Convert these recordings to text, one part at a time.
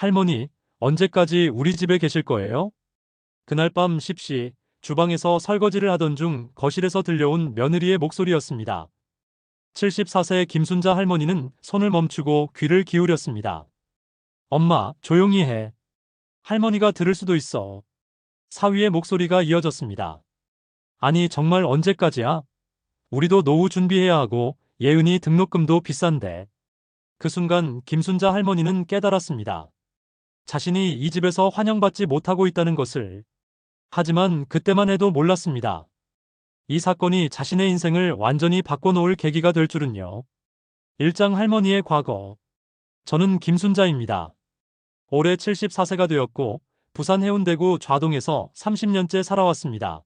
할머니, 언제까지 우리 집에 계실 거예요? 그날 밤 10시, 주방에서 설거지를 하던 중 거실에서 들려온 며느리의 목소리였습니다. 74세 김순자 할머니는 손을 멈추고 귀를 기울였습니다. 엄마, 조용히 해. 할머니가 들을 수도 있어. 사위의 목소리가 이어졌습니다. 아니, 정말 언제까지야? 우리도 노후 준비해야 하고 예은이 등록금도 비싼데. 그 순간 김순자 할머니는 깨달았습니다. 자신이 이 집에서 환영받지 못하고 있다는 것을. 하지만 그때만 해도 몰랐습니다. 이 사건이 자신의 인생을 완전히 바꿔놓을 계기가 될 줄은요. 일장 할머니의 과거. 저는 김순자입니다. 올해 74세가 되었고 부산 해운대구 좌동에서 30년째 살아왔습니다.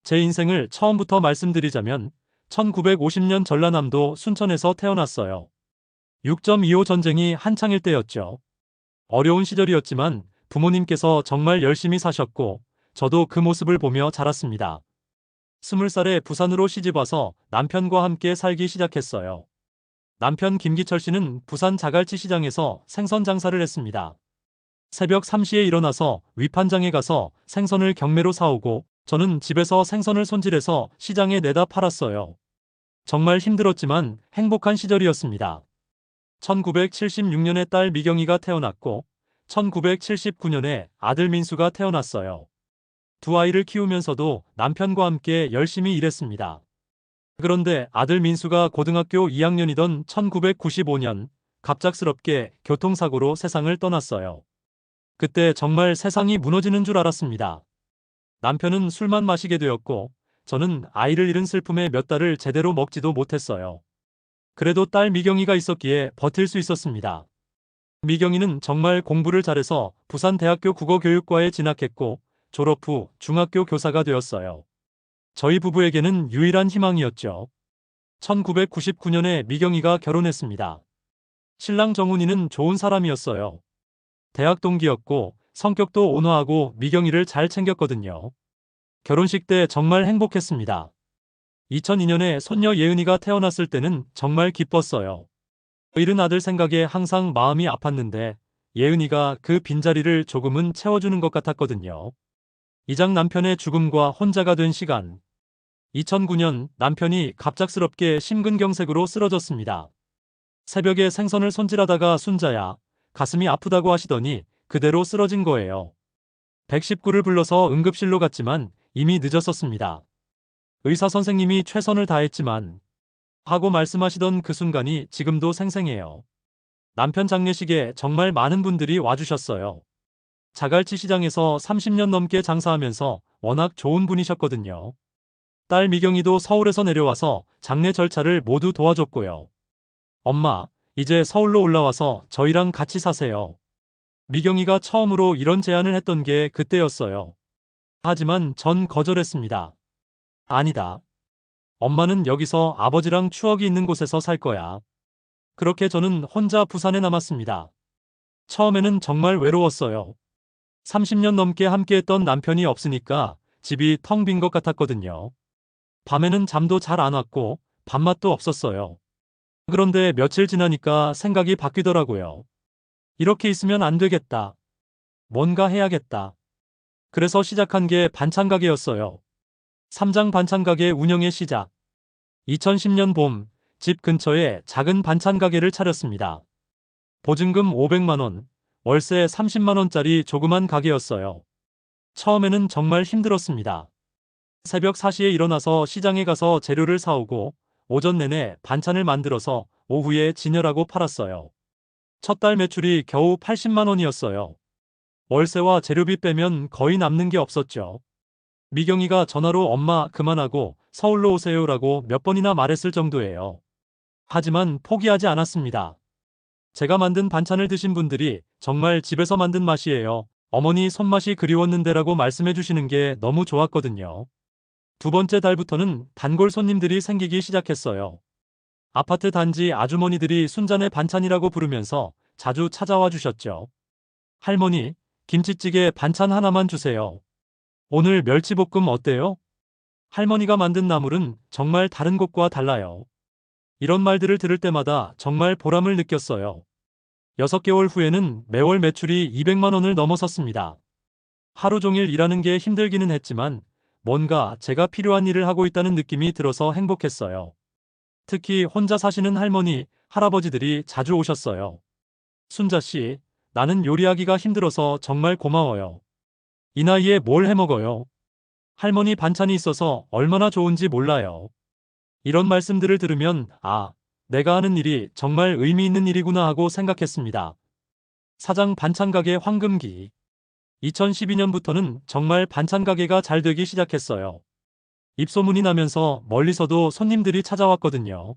제 인생을 처음부터 말씀드리자면 1950년 전라남도 순천에서 태어났어요. 6.25 전쟁이 한창일 때였죠. 어려운 시절이었지만 부모님께서 정말 열심히 사셨고 저도 그 모습을 보며 자랐습니다. 20살에 부산으로 시집와서 남편과 함께 살기 시작했어요. 남편 김기철 씨는 부산 자갈치 시장에서 생선 장사를 했습니다. 새벽 3시에 일어나서 위판장에 가서 생선을 경매로 사오고 저는 집에서 생선을 손질해서 시장에 내다 팔았어요. 정말 힘들었지만 행복한 시절이었습니다. 1976년에 딸 미경이가 태어났고 1979년에 아들 민수가 태어났어요. 두 아이를 키우면서도 남편과 함께 열심히 일했습니다. 그런데 아들 민수가 고등학교 2학년이던 1995년 갑작스럽게 교통사고로 세상을 떠났어요. 그때 정말 세상이 무너지는 줄 알았습니다. 남편은 술만 마시게 되었고 저는 아이를 잃은 슬픔에 몇 달을 제대로 먹지도 못했어요. 그래도 딸 미경이가 있었기에 버틸 수 있었습니다. 미경이는 정말 공부를 잘해서 부산대학교 국어교육과에 진학했고 졸업 후 중학교 교사가 되었어요. 저희 부부에게는 유일한 희망이었죠. 1999년에 미경이가 결혼했습니다. 신랑 정훈이는 좋은 사람이었어요. 대학 동기였고 성격도 온화하고 미경이를 잘 챙겼거든요. 결혼식 때 정말 행복했습니다. 2002년에 손녀 예은이가 태어났을 때는 정말 기뻤어요. 잃은 아들 생각에 항상 마음이 아팠는데 예은이가 그 빈자리를 조금은 채워주는 것 같았거든요. 이장 남편의 죽음과 혼자가 된 시간. 2009년 남편이 갑작스럽게 심근경색으로 쓰러졌습니다. 새벽에 생선을 손질하다가 순자야, 가슴이 아프다고 하시더니 그대로 쓰러진 거예요. 119를 불러서 응급실로 갔지만 이미 늦었었습니다. 의사 선생님이 최선을 다했지만 하고 말씀하시던 그 순간이 지금도 생생해요. 남편 장례식에 정말 많은 분들이 와주셨어요. 자갈치 시장에서 30년 넘게 장사하면서 워낙 좋은 분이셨거든요. 딸 미경이도 서울에서 내려와서 장례 절차를 모두 도와줬고요. 엄마, 이제 서울로 올라와서 저희랑 같이 사세요. 미경이가 처음으로 이런 제안을 했던 게 그때였어요. 하지만 전 거절했습니다. 아니다. 엄마는 여기서 아버지랑 추억이 있는 곳에서 살 거야. 그렇게 저는 혼자 부산에 남았습니다. 처음에는 정말 외로웠어요. 30년 넘게 함께했던 남편이 없으니까 집이 텅 빈 것 같았거든요. 밤에는 잠도 잘 안 왔고 밥맛도 없었어요. 그런데 며칠 지나니까 생각이 바뀌더라고요. 이렇게 있으면 안 되겠다. 뭔가 해야겠다. 그래서 시작한 게 반찬 가게였어요. 삼장 반찬 가게 운영의 시작. 2010년 봄, 집 근처에 작은 반찬 가게를 차렸습니다. 보증금 500만 원, 월세 30만 원짜리 조그만 가게였어요. 처음에는 정말 힘들었습니다. 새벽 4시에 일어나서 시장에 가서 재료를 사오고 오전 내내 반찬을 만들어서 오후에 진열하고 팔았어요. 첫 달 매출이 겨우 80만 원이었어요. 월세와 재료비 빼면 거의 남는 게 없었죠. 미경이가 전화로 엄마 그만하고 서울로 오세요라고 몇 번이나 말했을 정도예요. 하지만 포기하지 않았습니다. 제가 만든 반찬을 드신 분들이 정말 집에서 만든 맛이에요. 어머니 손맛이 그리웠는데라고 말씀해 주시는 게 너무 좋았거든요. 두 번째 달부터는 단골 손님들이 생기기 시작했어요. 아파트 단지 아주머니들이 순잔의 반찬이라고 부르면서 자주 찾아와 주셨죠. 할머니, 김치찌개 반찬 하나만 주세요. 오늘 멸치볶음 어때요? 할머니가 만든 나물은 정말 다른 곳과 달라요. 이런 말들을 들을 때마다 정말 보람을 느꼈어요. 6개월 후에는 매월 매출이 200만 원을 넘어섰습니다. 하루 종일 일하는 게 힘들기는 했지만 뭔가 제가 필요한 일을 하고 있다는 느낌이 들어서 행복했어요. 특히 혼자 사시는 할머니, 할아버지들이 자주 오셨어요. 순자 씨, 나는 요리하기가 힘들어서 정말 고마워요. 이 나이에 뭘 해 먹어요? 할머니 반찬이 있어서 얼마나 좋은지 몰라요. 이런 말씀들을 들으면, 아, 내가 하는 일이 정말 의미 있는 일이구나 하고 생각했습니다. 사장 반찬 가게 황금기. 2012년부터는 정말 반찬 가게가 잘 되기 시작했어요. 입소문이 나면서 멀리서도 손님들이 찾아왔거든요.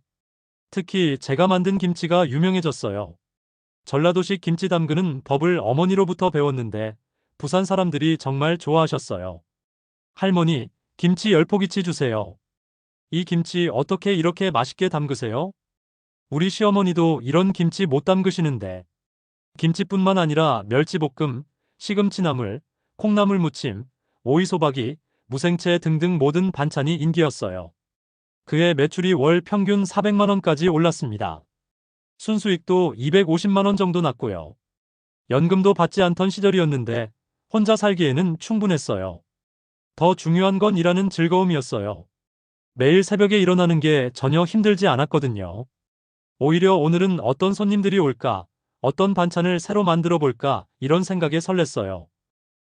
특히 제가 만든 김치가 유명해졌어요. 전라도식 김치 담그는 법을 어머니로부터 배웠는데 부산 사람들이 정말 좋아하셨어요. 할머니, 김치 10포기치 주세요. 이 김치 어떻게 이렇게 맛있게 담그세요? 우리 시어머니도 이런 김치 못 담그시는데. 김치뿐만 아니라 멸치볶음, 시금치나물, 콩나물 무침, 오이소박이, 무생채 등등 모든 반찬이 인기였어요. 그해 매출이 월 평균 400만 원까지 올랐습니다. 순수익도 250만 원 정도 났고요. 연금도 받지 않던 시절이었는데 혼자 살기에는 충분했어요. 더 중요한 건 일하는 즐거움이었어요. 매일 새벽에 일어나는 게 전혀 힘들지 않았거든요. 오히려 오늘은 어떤 손님들이 올까, 어떤 반찬을 새로 만들어 볼까 이런 생각에 설렜어요.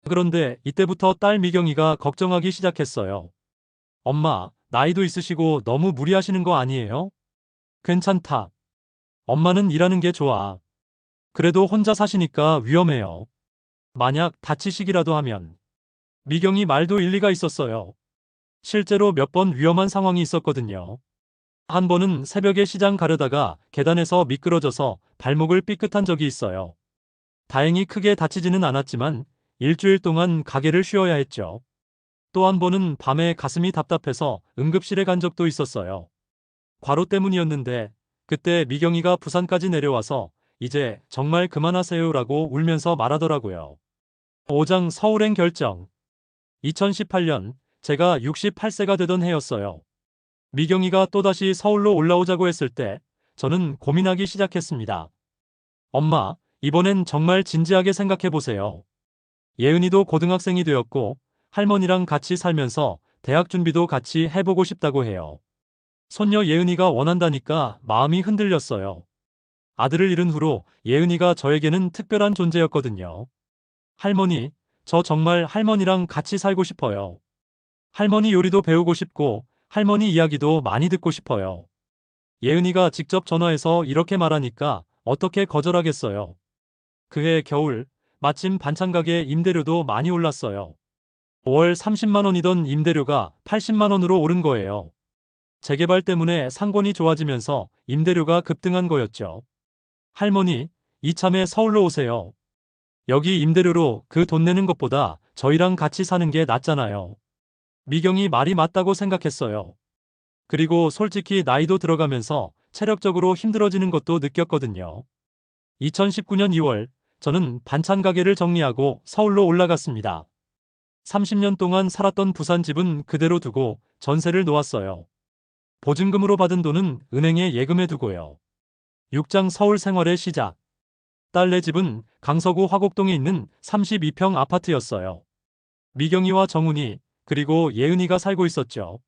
그런데 이때부터 딸 미경이가 걱정하기 시작했어요. 엄마, 나이도 있으시고 너무 무리하시는 거 아니에요? 괜찮다. 엄마는 일하는 게 좋아. 그래도 혼자 사시니까 위험해요. 만약 다치시기라도 하면. 미경이 말도 일리가 있었어요. 실제로 몇 번 위험한 상황이 있었거든요. 한 번은 새벽에 시장 가려다가 계단에서 미끄러져서 발목을 삐끗한 적이 있어요. 다행히 크게 다치지는 않았지만 일주일 동안 가게를 쉬어야 했죠. 또 한 번은 밤에 가슴이 답답해서 응급실에 간 적도 있었어요. 과로 때문이었는데 그때 미경이가 부산까지 내려와서 이제 정말 그만하세요라고 울면서 말하더라고요. 5장 서울행 결정. 2018년 제가 68세가 되던 해였어요. 미경이가 또다시 서울로 올라오자고 했을 때 저는 고민하기 시작했습니다. 엄마, 이번엔 정말 진지하게 생각해 보세요. 예은이도 고등학생이 되었고 할머니랑 같이 살면서 대학 준비도 같이 해보고 싶다고 해요. 손녀 예은이가 원한다니까 마음이 흔들렸어요. 아들을 잃은 후로 예은이가 저에게는 특별한 존재였거든요. 할머니, 저 정말 할머니랑 같이 살고 싶어요. 할머니 요리도 배우고 싶고 할머니 이야기도 많이 듣고 싶어요. 예은이가 직접 전화해서 이렇게 말하니까 어떻게 거절하겠어요. 그해 겨울 마침 반찬 가게 임대료도 많이 올랐어요. 월 30만 원이던 임대료가 80만 원으로 오른 거예요. 재개발 때문에 상권이 좋아지면서 임대료가 급등한 거였죠. 할머니, 이참에 서울로 오세요. 여기 임대료로 그 돈 내는 것보다 저희랑 같이 사는 게 낫잖아요. 미경이 말이 맞다고 생각했어요. 그리고 솔직히 나이도 들어가면서 체력적으로 힘들어지는 것도 느꼈거든요. 2019년 2월, 저는 반찬 가게를 정리하고 서울로 올라갔습니다. 30년 동안 살았던 부산 집은 그대로 두고 전세를 놓았어요. 보증금으로 받은 돈은 은행에 예금해 두고요. 6장 서울 생활의 시작. 딸네 집은 강서구 화곡동에 있는 32평 아파트였어요. 미경이와 정훈이 그리고 예은이가 살고 있었죠.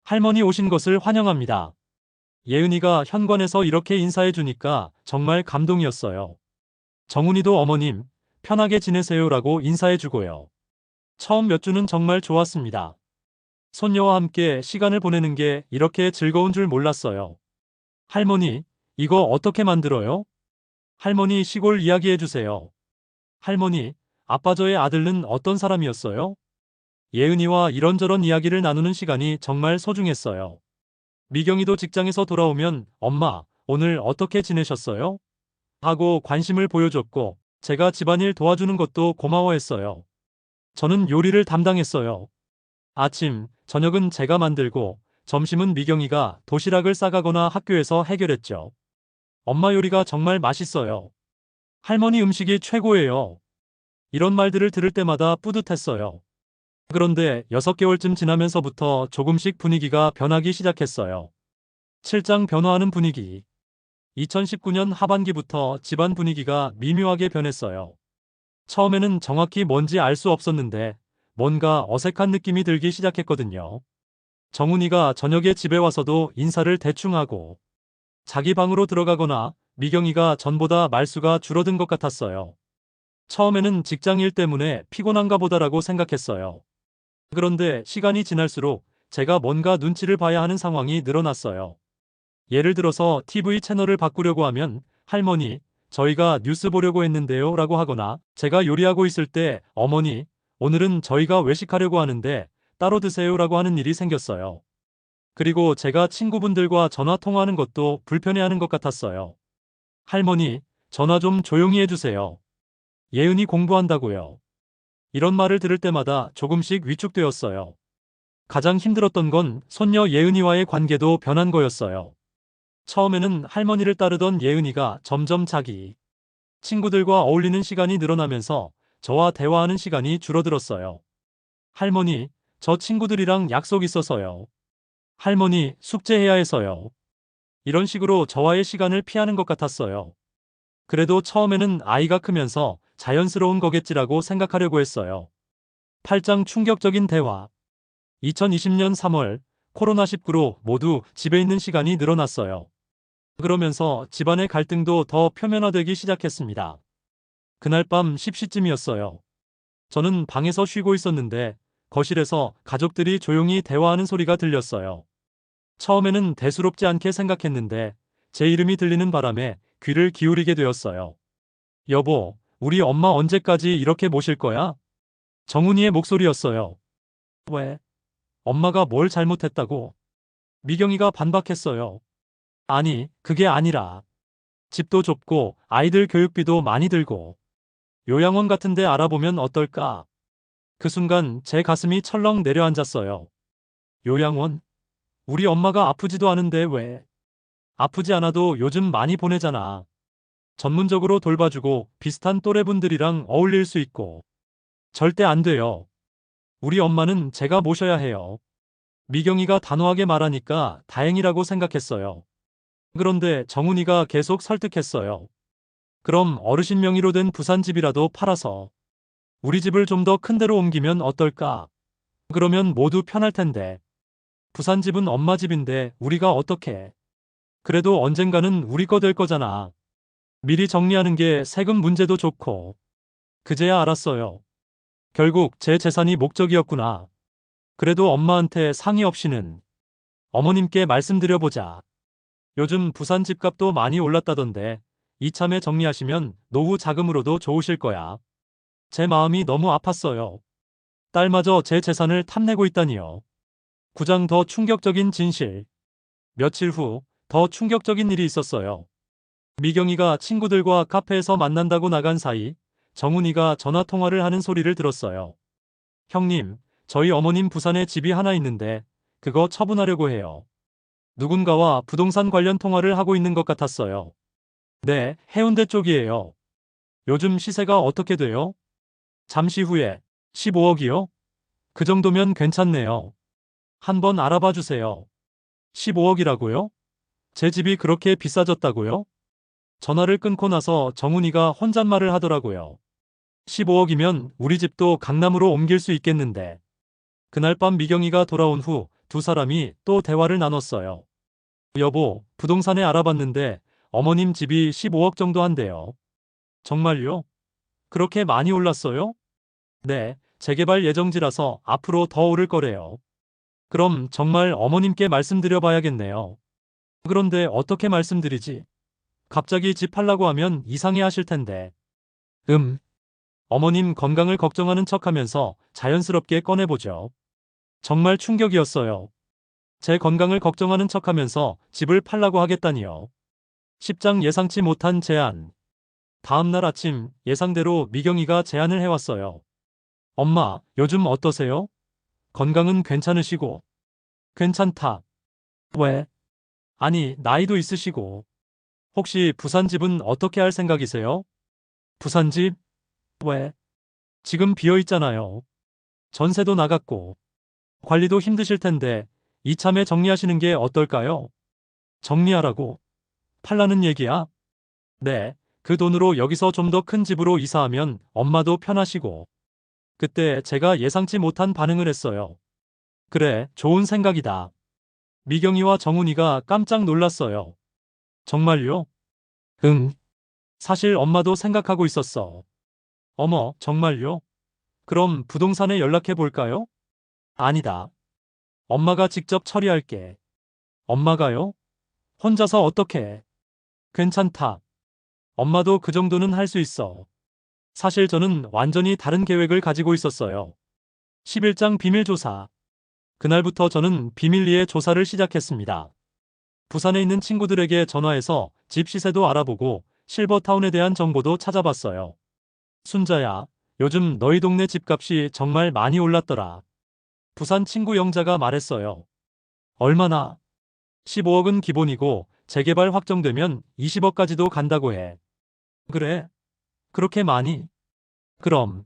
할머니 오신 것을 환영합니다. 예은이가 현관에서 이렇게 인사해 주니까 정말 감동이었어요. 정훈이도 어머님, 편하게 지내세요라고 인사해 주고요. 처음 몇 주는 정말 좋았습니다. 손녀와 함께 시간을 보내는 게 이렇게 즐거운 줄 몰랐어요. 할머니, 이거 어떻게 만들어요? 할머니 시골 이야기해 주세요. 할머니, 아빠 저의 아들은 어떤 사람이었어요? 예은이와 이런저런 이야기를 나누는 시간이 정말 소중했어요. 미경이도 직장에서 돌아오면 엄마, 오늘 어떻게 지내셨어요? 하고 관심을 보여줬고 제가 집안일 도와주는 것도 고마워했어요. 저는 요리를 담당했어요. 아침, 저녁은 제가 만들고 점심은 미경이가 도시락을 싸가거나 학교에서 해결했죠. 엄마 요리가 정말 맛있어요. 할머니 음식이 최고예요. 이런 말들을 들을 때마다 뿌듯했어요. 그런데 6개월쯤 지나면서부터 조금씩 분위기가 변하기 시작했어요. 7장 변화하는 분위기. 2019년 하반기부터 집안 분위기가 미묘하게 변했어요. 처음에는 정확히 뭔지 알 수 없었는데 뭔가 어색한 느낌이 들기 시작했거든요. 정훈이가 저녁에 집에 와서도 인사를 대충 하고 자기 방으로 들어가거나 미경이가 전보다 말수가 줄어든 것 같았어요. 처음에는 직장 일 때문에 피곤한가 보다라고 생각했어요. 그런데 시간이 지날수록 제가 뭔가 눈치를 봐야 하는 상황이 늘어났어요. 예를 들어서 TV 채널을 바꾸려고 하면 할머니, 저희가 뉴스 보려고 했는데요 라고 하거나 제가 요리하고 있을 때 어머니, 오늘은 저희가 외식하려고 하는데 따로 드세요 라고 하는 일이 생겼어요. 그리고 제가 친구분들과 전화 통화하는 것도 불편해하는 것 같았어요. 할머니, 전화 좀 조용히 해주세요. 예은이 공부한다고요. 이런 말을 들을 때마다 조금씩 위축되었어요. 가장 힘들었던 건 손녀 예은이와의 관계도 변한 거였어요. 처음에는 할머니를 따르던 예은이가 점점 자기 친구들과 어울리는 시간이 늘어나면서 저와 대화하는 시간이 줄어들었어요. 할머니, 저 친구들이랑 약속 있어서요. 할머니, 숙제해야 해서요. 이런 식으로 저와의 시간을 피하는 것 같았어요. 그래도 처음에는 아이가 크면서 자연스러운 거겠지라고 생각하려고 했어요. 8장 충격적인 대화. 2020년 3월, 코로나19로 모두 집에 있는 시간이 늘어났어요. 그러면서 집안의 갈등도 더 표면화되기 시작했습니다. 그날 밤 10시쯤이었어요. 저는 방에서 쉬고 있었는데 거실에서 가족들이 조용히 대화하는 소리가 들렸어요. 처음에는 대수롭지 않게 생각했는데 제 이름이 들리는 바람에 귀를 기울이게 되었어요. 여보, 우리 엄마 언제까지 이렇게 모실 거야? 정훈이의 목소리였어요. 왜? 엄마가 뭘 잘못했다고? 미경이가 반박했어요. 아니, 그게 아니라 집도 좁고 아이들 교육비도 많이 들고 요양원 같은 데 알아보면 어떨까? 그 순간 제 가슴이 철렁 내려앉았어요. 요양원? 우리 엄마가 아프지도 않은데 왜? 아프지 않아도 요즘 많이 보내잖아. 전문적으로 돌봐주고 비슷한 또래분들이랑 어울릴 수 있고. 절대 안 돼요. 우리 엄마는 제가 모셔야 해요. 미경이가 단호하게 말하니까 다행이라고 생각했어요. 그런데 정훈이가 계속 설득했어요. 그럼 어르신 명의로 된 부산집이라도 팔아서 우리 집을 좀 더 큰 데로 옮기면 어떨까? 그러면 모두 편할 텐데. 부산집은 엄마 집인데 우리가 어떻게? 그래도 언젠가는 우리 거 될 거잖아. 미리 정리하는 게 세금 문제도 좋고. 그제야 알았어요. 결국 제 재산이 목적이었구나. 그래도 엄마한테 상의 없이는 어머님께 말씀드려보자. 요즘 부산 집값도 많이 올랐다던데 이참에 정리하시면 노후 자금으로도 좋으실 거야. 제 마음이 너무 아팠어요. 딸마저 제 재산을 탐내고 있다니요. 9장 더 충격적인 진실. 며칠 후 더 충격적인 일이 있었어요. 미경이가 친구들과 카페에서 만난다고 나간 사이 정훈이가 전화 통화를 하는 소리를 들었어요. 형님, 저희 어머님 부산에 집이 하나 있는데 그거 처분하려고 해요. 누군가와 부동산 관련 통화를 하고 있는 것 같았어요. 네, 해운대 쪽이에요. 요즘 시세가 어떻게 돼요? 잠시 후에 15억이요? 그 정도면 괜찮네요. 한번 알아봐 주세요. 15억이라고요? 제 집이 그렇게 비싸졌다고요? 전화를 끊고 나서 정훈이가 혼잣말을 하더라고요. 15억이면 우리 집도 강남으로 옮길 수 있겠는데. 그날 밤 미경이가 돌아온 후 두 사람이 또 대화를 나눴어요. 여보, 부동산에 알아봤는데 어머님 집이 15억 정도 한대요. 정말요? 그렇게 많이 올랐어요? 네, 재개발 예정지라서 앞으로 더 오를 거래요. 그럼 정말 어머님께 말씀드려 봐야겠네요. 그런데 어떻게 말씀드리지? 갑자기 집 팔라고 하면 이상해 하실 텐데. 어머님 건강을 걱정하는 척 하면서 자연스럽게 꺼내보죠. 정말 충격이었어요. 제 건강을 걱정하는 척 하면서 집을 팔라고 하겠다니요. 10장 예상치 못한 제안. 다음 날 아침 예상대로 미경이가 제안을 해왔어요. 엄마, 요즘 어떠세요? 건강은 괜찮으시고. 괜찮다. 왜? 아니, 나이도 있으시고. 혹시 부산집은 어떻게 할 생각이세요? 부산집? 왜? 지금 비어 있잖아요. 전세도 나갔고. 관리도 힘드실 텐데 이참에 정리하시는 게 어떨까요? 정리하라고. 팔라는 얘기야? 네. 그 돈으로 여기서 좀 더 큰 집으로 이사하면 엄마도 편하시고. 그때 제가 예상치 못한 반응을 했어요. 그래, 좋은 생각이다. 미경이와 정훈이가 깜짝 놀랐어요. 정말요? 응. 사실 엄마도 생각하고 있었어. 어머, 정말요? 그럼 부동산에 연락해 볼까요? 아니다. 엄마가 직접 처리할게. 엄마가요? 혼자서 어떻게? 괜찮다. 엄마도 그 정도는 할 수 있어. 사실 저는 완전히 다른 계획을 가지고 있었어요. 11장 비밀조사. 그날부터 저는 비밀리에 조사를 시작했습니다. 부산에 있는 친구들에게 전화해서 집 시세도 알아보고 실버타운에 대한 정보도 찾아봤어요. 순자야, 요즘 너희 동네 집값이 정말 많이 올랐더라. 부산 친구 영자가 말했어요. 얼마나? 15억은 기본이고 재개발 확정되면 20억까지도 간다고 해. 그래? 그렇게 많이? 그럼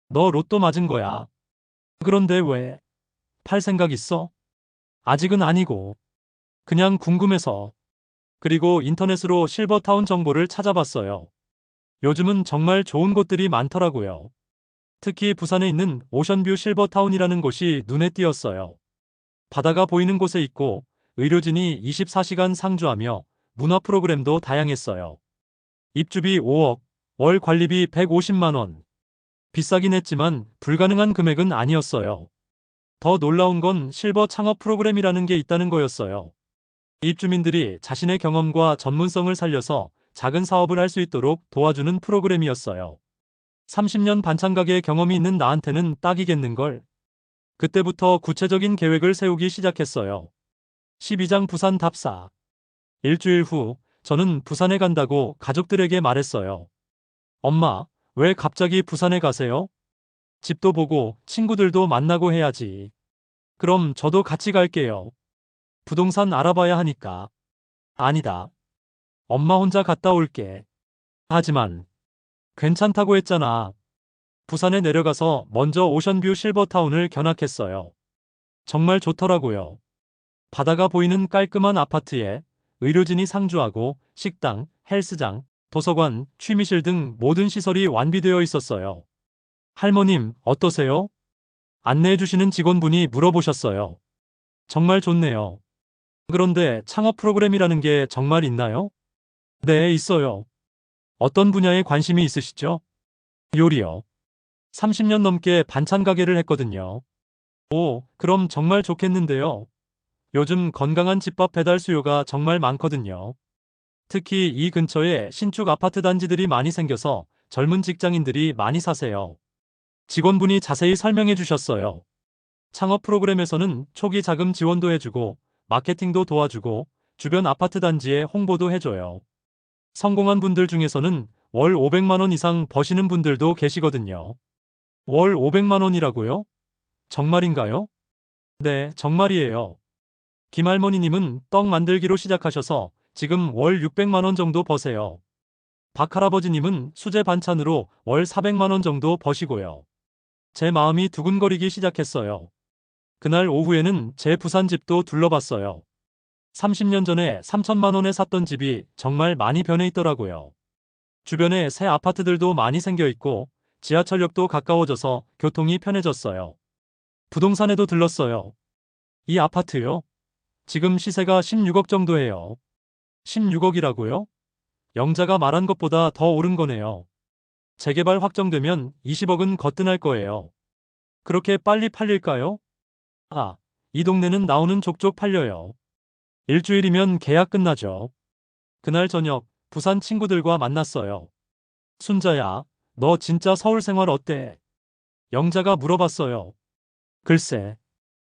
너 로또 맞은 거야. 그런데 왜? 팔 생각 있어? 아직은 아니고. 그냥 궁금해서. 그리고 인터넷으로 실버타운 정보를 찾아봤어요. 요즘은 정말 좋은 곳들이 많더라고요. 특히 부산에 있는 오션뷰 실버타운이라는 곳이 눈에 띄었어요. 바다가 보이는 곳에 있고 의료진이 24시간 상주하며 문화 프로그램도 다양했어요. 입주비 5억, 월 관리비 150만 원. 비싸긴 했지만 불가능한 금액은 아니었어요. 더 놀라운 건 실버 창업 프로그램이라는 게 있다는 거였어요. 입주민들이 자신의 경험과 전문성을 살려서 작은 사업을 할 수 있도록 도와주는 프로그램이었어요. 30년 반찬가게 경험이 있는 나한테는 딱이겠는걸. 그때부터 구체적인 계획을 세우기 시작했어요. 12장 부산 답사. 일주일 후, 저는 부산에 간다고 가족들에게 말했어요. 엄마, 왜 갑자기 부산에 가세요? 집도 보고 친구들도 만나고 해야지. 그럼 저도 같이 갈게요. 부동산 알아봐야 하니까. 아니다. 엄마 혼자 갔다 올게. 하지만, 괜찮다고 했잖아. 부산에 내려가서 먼저 오션뷰 실버타운을 견학했어요. 정말 좋더라고요. 바다가 보이는 깔끔한 아파트에 의료진이 상주하고 식당, 헬스장, 도서관, 취미실 등 모든 시설이 완비되어 있었어요. 할머님, 어떠세요? 안내해 주시는 직원분이 물어보셨어요. 정말 좋네요. 그런데 창업 프로그램이라는 게 정말 있나요? 네, 있어요. 어떤 분야에 관심이 있으시죠? 요리요. 30년 넘게 반찬 가게를 했거든요. 오, 그럼 정말 좋겠는데요. 요즘 건강한 집밥 배달 수요가 정말 많거든요. 특히 이 근처에 신축 아파트 단지들이 많이 생겨서 젊은 직장인들이 많이 사세요. 직원분이 자세히 설명해 주셨어요. 창업 프로그램에서는 초기 자금 지원도 해주고 마케팅도 도와주고 주변 아파트 단지에 홍보도 해줘요. 성공한 분들 중에서는 월 500만 원 이상 버시는 분들도 계시거든요. 월 500만 원이라고요? 정말인가요? 네, 정말이에요. 김할머니님은 떡 만들기로 시작하셔서 지금 월 600만 원 정도 버세요. 박할아버지님은 수제 반찬으로 월 400만 원 정도 버시고요. 제 마음이 두근거리기 시작했어요. 그날 오후에는 제 부산 집도 둘러봤어요. 30년 전에 3천만 원에 샀던 집이 정말 많이 변해 있더라고요. 주변에 새 아파트들도 많이 생겨 있고 지하철역도 가까워져서 교통이 편해졌어요. 부동산에도 들렀어요. 이 아파트요? 지금 시세가 16억 정도 해요. 16억이라고요? 영자가 말한 것보다 더 오른 거네요. 재개발 확정되면 20억은 거뜬할 거예요. 그렇게 빨리 팔릴까요? 아, 이 동네는 나오는 족족 팔려요. 일주일이면 계약 끝나죠. 그날 저녁 부산 친구들과 만났어요. 순자야, 너 진짜 서울 생활 어때? 영자가 물어봤어요. 글쎄,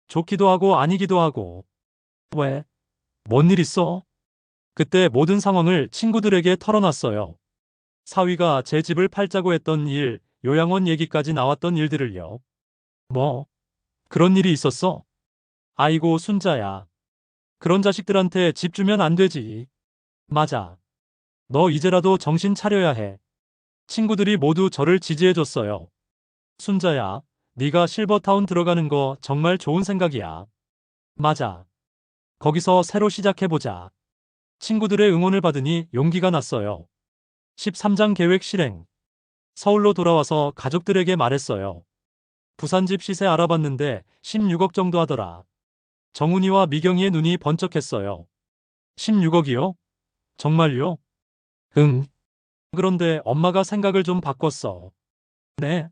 좋기도 하고 아니기도 하고. 왜? 뭔 일 있어? 그때 모든 상황을 친구들에게 털어놨어요. 사위가 제 집을 팔자고 했던 일, 요양원 얘기까지 나왔던 일들을요. 뭐? 그런 일이 있었어? 아이고, 순자야. 그런 자식들한테 집 주면 안 되지. 맞아. 너 이제라도 정신 차려야 해. 친구들이 모두 저를 지지해줬어요. 순자야, 네가 실버타운 들어가는 거 정말 좋은 생각이야. 맞아. 거기서 새로 시작해보자. 친구들의 응원을 받으니 용기가 났어요. 13장 계획 실행. 서울로 돌아와서 가족들에게 말했어요. 부산 집 시세 알아봤는데 16억 정도 하더라. 정훈이와 미경이의 눈이 번쩍했어요. 16억이요? 정말요? 응. 그런데 엄마가 생각을 좀 바꿨어. 네?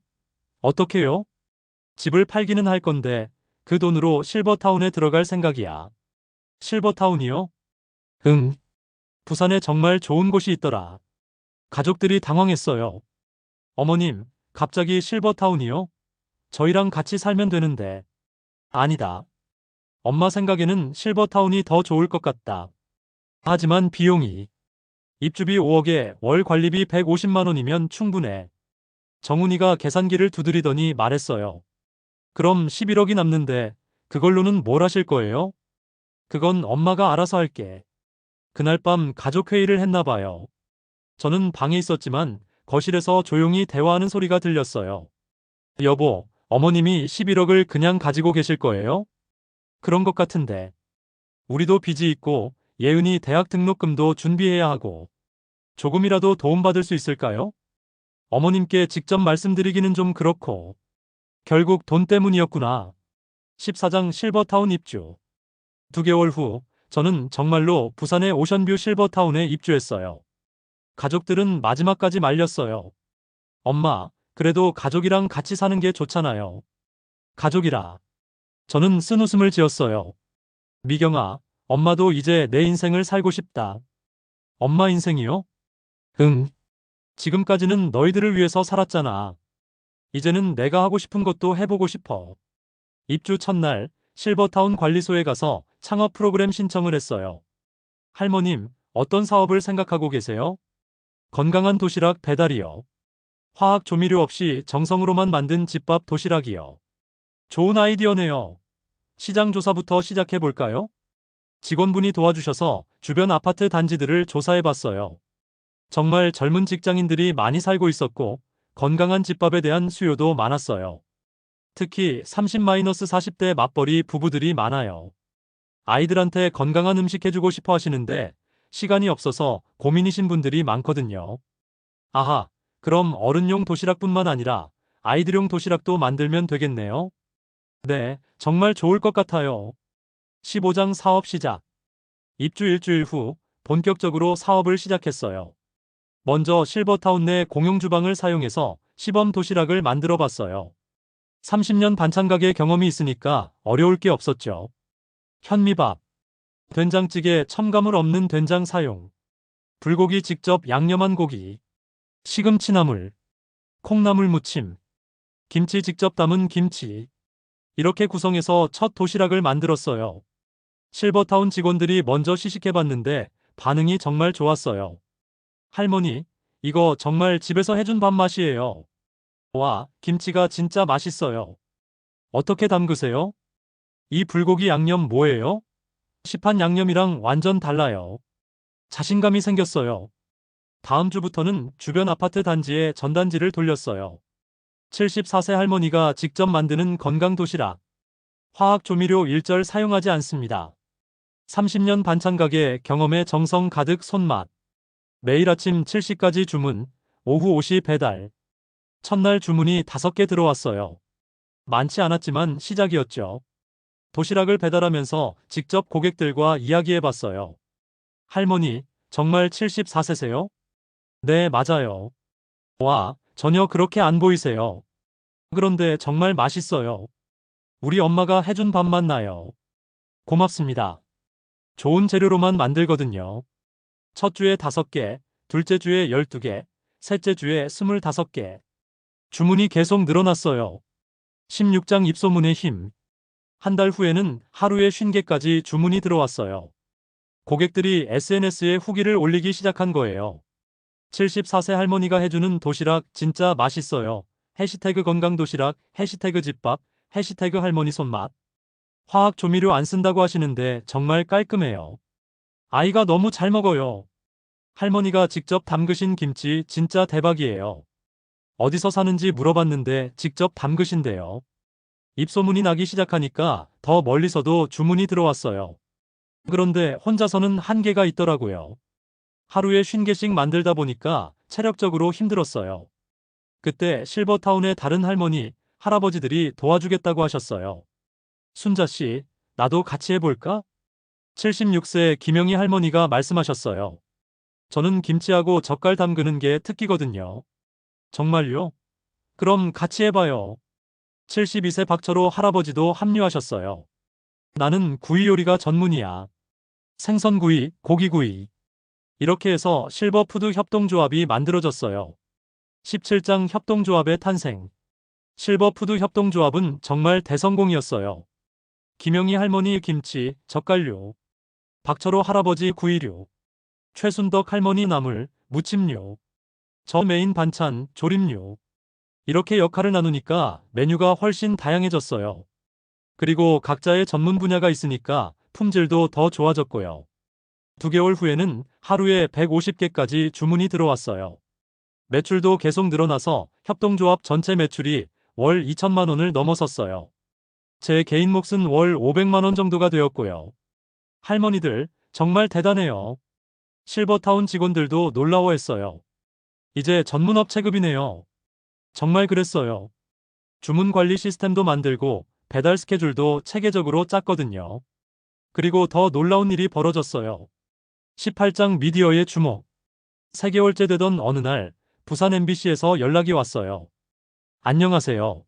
어떻게요? 집을 팔기는 할 건데 그 돈으로 실버타운에 들어갈 생각이야. 실버타운이요? 응. 부산에 정말 좋은 곳이 있더라. 가족들이 당황했어요. 어머님, 갑자기 실버타운이요? 저희랑 같이 살면 되는데. 아니다. 엄마 생각에는 실버타운이 더 좋을 것 같다. 하지만 비용이. 입주비 5억에 월 관리비 150만 원이면 충분해. 정훈이가 계산기를 두드리더니 말했어요. 그럼 11억이 남는데 그걸로는 뭘 하실 거예요? 그건 엄마가 알아서 할게. 그날 밤 가족 회의를 했나 봐요. 저는 방에 있었지만 거실에서 조용히 대화하는 소리가 들렸어요. 여보, 어머님이 11억을 그냥 가지고 계실 거예요? 그런 것 같은데. 우리도 빚이 있고 예은이 대학 등록금도 준비해야 하고 조금이라도 도움받을 수 있을까요? 어머님께 직접 말씀드리기는 좀 그렇고. 결국 돈 때문이었구나. 14장 실버타운 입주. 2개월 후 저는 정말로 부산의 오션뷰 실버타운에 입주했어요. 가족들은 마지막까지 말렸어요. 엄마, 그래도 가족이랑 같이 사는 게 좋잖아요. 가족이라. 저는 쓴웃음을 지었어요. 미경아, 엄마도 이제 내 인생을 살고 싶다. 엄마 인생이요? 응. 지금까지는 너희들을 위해서 살았잖아. 이제는 내가 하고 싶은 것도 해보고 싶어. 입주 첫날, 실버타운 관리소에 가서 창업 프로그램 신청을 했어요. 할머님, 어떤 사업을 생각하고 계세요? 건강한 도시락 배달이요. 화학 조미료 없이 정성으로만 만든 집밥 도시락이요. 좋은 아이디어네요. 시장 조사부터 시작해 볼까요? 직원분이 도와주셔서 주변 아파트 단지들을 조사해 봤어요. 정말 젊은 직장인들이 많이 살고 있었고, 건강한 집밥에 대한 수요도 많았어요. 특히 30-40대 맞벌이 부부들이 많아요. 아이들한테 건강한 음식 해주고 싶어 하시는데, 시간이 없어서 고민이신 분들이 많거든요. 아하, 그럼 어른용 도시락뿐만 아니라 아이들용 도시락도 만들면 되겠네요. 네, 정말 좋을 것 같아요. 15장 사업 시작. 입주 일주일 후 본격적으로 사업을 시작했어요. 먼저 실버타운 내 공용주방을 사용해서 시범 도시락을 만들어 봤어요. 30년 반찬 가게 경험이 있으니까 어려울 게 없었죠. 현미밥, 된장찌개 첨가물 없는 된장 사용, 불고기 직접 양념한 고기, 시금치나물, 콩나물 무침, 김치 직접 담은 김치. 이렇게 구성해서 첫 도시락을 만들었어요. 실버타운 직원들이 먼저 시식해봤는데 반응이 정말 좋았어요. 할머니, 이거 정말 집에서 해준 밥 맛이에요. 와, 김치가 진짜 맛있어요. 어떻게 담그세요? 이 불고기 양념 뭐예요? 시판 양념이랑 완전 달라요. 자신감이 생겼어요. 다음 주부터는 주변 아파트 단지에 전단지를 돌렸어요. 74세 할머니가 직접 만드는 건강 도시락. 화학 조미료 일절 사용하지 않습니다. 30년 반찬 가게 경험에 정성 가득 손맛. 매일 아침 7시까지 주문, 오후 5시 배달. 첫날 주문이 5개 들어왔어요. 많지 않았지만 시작이었죠. 도시락을 배달하면서 직접 고객들과 이야기해봤어요. 할머니, 정말 74세세요? 네, 맞아요. 와, 전혀 그렇게 안 보이세요. 그런데 정말 맛있어요. 우리 엄마가 해준 밥맛 나요. 고맙습니다. 좋은 재료로만 만들거든요. 첫 주에 5개, 둘째 주에 12개, 셋째 주에 25개. 주문이 계속 늘어났어요. 16장 입소문의 힘. 한 달 후에는 하루에 50개까지 주문이 들어왔어요. 고객들이 SNS에 후기를 올리기 시작한 거예요. 74세 할머니가 해주는 도시락 진짜 맛있어요. 해시태그 건강도시락, 해시태그 집밥, 해시태그 할머니 손맛. 화학 조미료 안 쓴다고 하시는데 정말 깔끔해요. 아이가 너무 잘 먹어요. 할머니가 직접 담그신 김치 진짜 대박이에요. 어디서 사는지 물어봤는데 직접 담그신대요. 입소문이 나기 시작하니까 더 멀리서도 주문이 들어왔어요. 그런데 혼자서는 한계가 있더라고요. 하루에 50개씩 만들다 보니까 체력적으로 힘들었어요. 그때 실버타운의 다른 할머니, 할아버지들이 도와주겠다고 하셨어요. 순자 씨, 나도 같이 해볼까? 76세 김영희 할머니가 말씀하셨어요. 저는 김치하고 젓갈 담그는 게 특기거든요. 정말요? 그럼 같이 해봐요. 72세 박철호 할아버지도 합류하셨어요. 나는 구이 요리가 전문이야. 생선구이, 고기구이. 이렇게 해서 실버푸드 협동조합이 만들어졌어요. 17장 협동조합의 탄생. 실버푸드 협동조합은 정말 대성공이었어요. 김영희 할머니 김치, 젓갈류. 박철호 할아버지 구이류. 최순덕 할머니 나물, 무침류. 저 메인 반찬, 조림류. 이렇게 역할을 나누니까 메뉴가 훨씬 다양해졌어요. 그리고 각자의 전문 분야가 있으니까 품질도 더 좋아졌고요. 2개월 후에는 하루에 150개까지 주문이 들어왔어요. 매출도 계속 늘어나서 협동조합 전체 매출이 월 2천만 원을 넘어섰어요. 제 개인 몫은 월 500만 원 정도가 되었고요. 할머니들 정말 대단해요. 실버타운 직원들도 놀라워했어요. 이제 전문업 체급이네요. 정말 그랬어요. 주문 관리 시스템도 만들고 배달 스케줄도 체계적으로 짰거든요. 그리고 더 놀라운 일이 벌어졌어요. 18장 미디어의 주목. 3개월째 되던 어느 날 부산 MBC에서 연락이 왔어요. 안녕하세요.